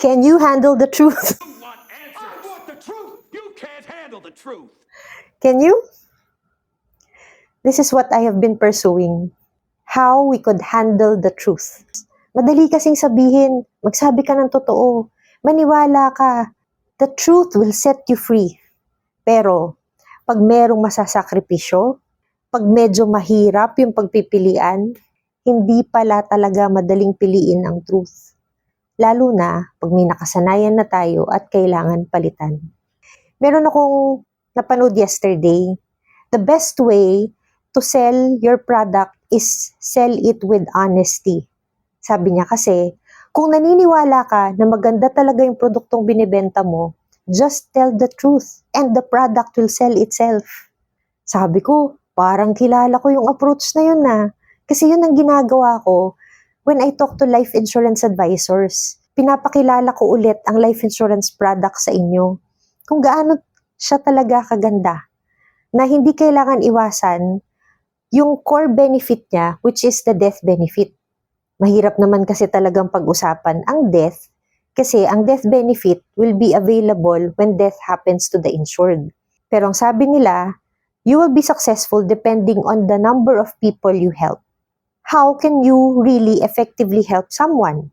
Can you handle the truth? You want answers. I want the truth. You can't handle the truth. Can you? This is what I have been pursuing. How we could handle the truth. Madali kasing sabihin, magsabi ka ng totoo, maniwala ka. The truth will set you free. Pero, pag merong masasakripisyo, pag medyo mahirap yung pagpipilian, hindi pala talaga madaling piliin ang truth. Lalo na pag may nakasanayan na tayo at kailangan palitan. Meron akong napanood yesterday. The best way to sell your product is sell it with honesty. Sabi niya kasi, kung naniniwala ka na maganda talaga yung produktong binibenta mo, just tell the truth and the product will sell itself. Sabi ko, parang kilala ko yung approach na yun na. Kasi yun ang ginagawa ko when I talk to life insurance advisors. Pinapakilala ko ulit ang life insurance product sa inyo. Kung gaano siya talaga kaganda. Na hindi kailangan iwasan yung core benefit niya, which is the death benefit. Mahirap naman kasi talagang pag-usapan ang death kasi ang death benefit will be available when death happens to the insured. Pero ang sabi nila, you will be successful depending on the number of people you help. How can you really effectively help someone?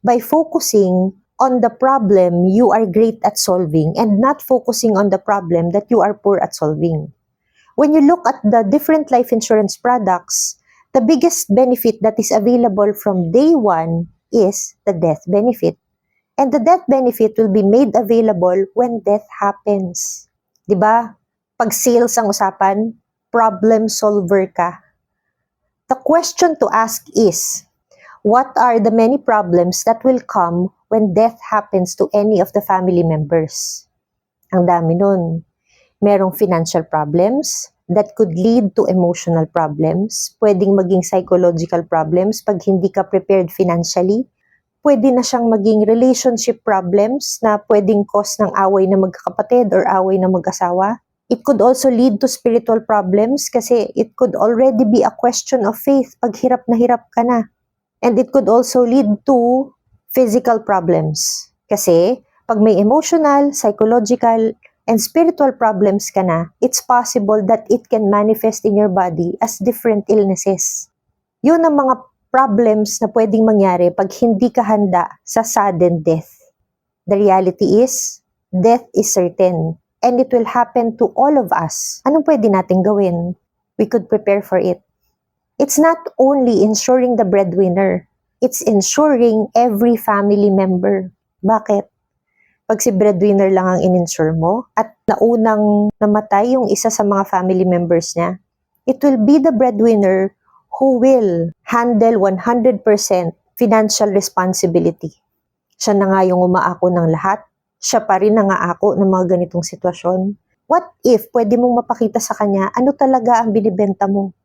By focusing on the problem you are great at solving and not focusing on the problem that you are poor at solving. When you look at the different life insurance products, the biggest benefit that is available from day one is the death benefit. And the death benefit will be made available when death happens. Diba? Pag sales ang usapan, problem solver ka. The question to ask is, what are the many problems that will come when death happens to any of the family members? Ang dami nun. Merong financial problems that could lead to emotional problems. Pwedeng maging psychological problems pag hindi ka prepared financially. Pwede na siyang maging relationship problems na pwedeng cause ng away na magkakapatid or away na mag-asawa. It could also lead to spiritual problems kasi it could already be a question of faith pag hirap ka na. And it could also lead to physical problems. Kasi pag may emotional, psychological, and spiritual problems ka na, it's possible that it can manifest in your body as different illnesses. Yun ang mga problems na pwedeng mangyari pag hindi ka handa sa sudden death. The reality is, death is certain. And it will happen to all of us. Anong pwede natin gawin? We could prepare for it. It's not only ensuring the breadwinner. It's ensuring every family member. Bakit? Pag si breadwinner lang ang in-insure mo at naunang namatay yung isa sa mga family members niya, it will be the breadwinner who will handle 100% financial responsibility. Siya na nga yung umaako ng lahat. Siya pa rin nangaako ng mga ganitong sitwasyon. What if pwede mong mapakita sa kanya ano talaga ang binibenta mo?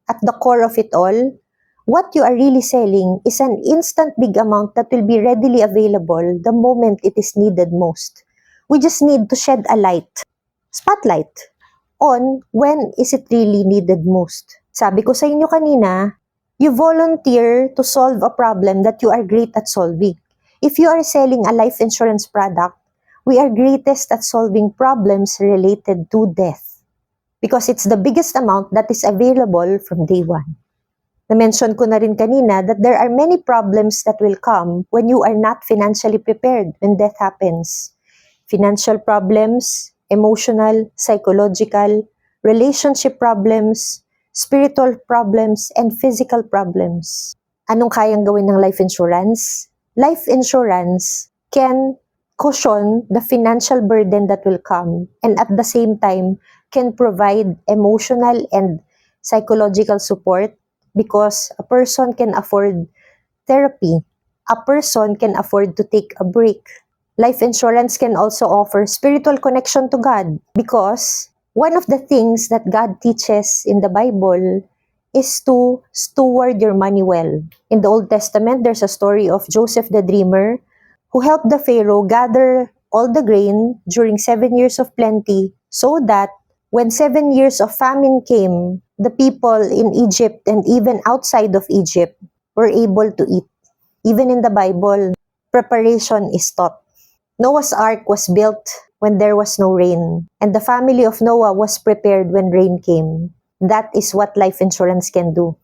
At the core of it all, what you are really selling is an instant big amount that will be readily available the moment it is needed most. We just need to shed a spotlight, on when is it really needed most. Sabi ko sa inyo kanina, you volunteer to solve a problem that you are great at solving. If you are selling a life insurance product, we are greatest at solving problems related to death. Because it's the biggest amount that is available from day one. Na-mention ko na rin kanina that there are many problems that will come when you are not financially prepared when death happens. Financial problems, emotional, psychological, relationship problems, spiritual problems, and physical problems. Anong kayang gawin ng life insurance? Life insurance can cushion the financial burden that will come and at the same time can provide emotional and psychological support because a person can afford therapy. A person can afford to take a break. Life insurance can also offer spiritual connection to God because one of the things that God teaches in the Bible is to steward your money well. In the Old Testament, there's a story of Joseph the Dreamer who helped the Pharaoh gather all the grain during 7 years of plenty so that when 7 years of famine came, the people in Egypt and even outside of Egypt were able to eat. Even in the Bible, preparation is taught. Noah's Ark was built when there was no rain, and the family of Noah was prepared when rain came. That is what life insurance can do.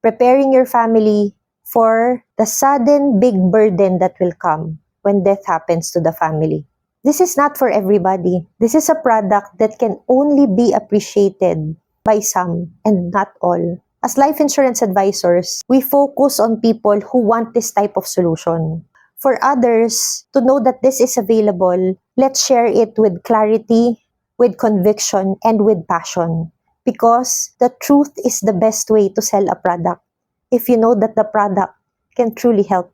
Preparing your family for the sudden big burden that will come when death happens to the family. This is not for everybody. This is a product that can only be appreciated by some and not all. As life insurance advisors, we focus on people who want this type of solution. For others to know that this is available, let's share it with clarity, with conviction, and with passion. Because the truth is the best way to sell a product if you know that the product can truly help.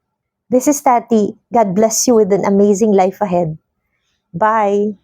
This is Tati. God bless you with an amazing life ahead. Bye!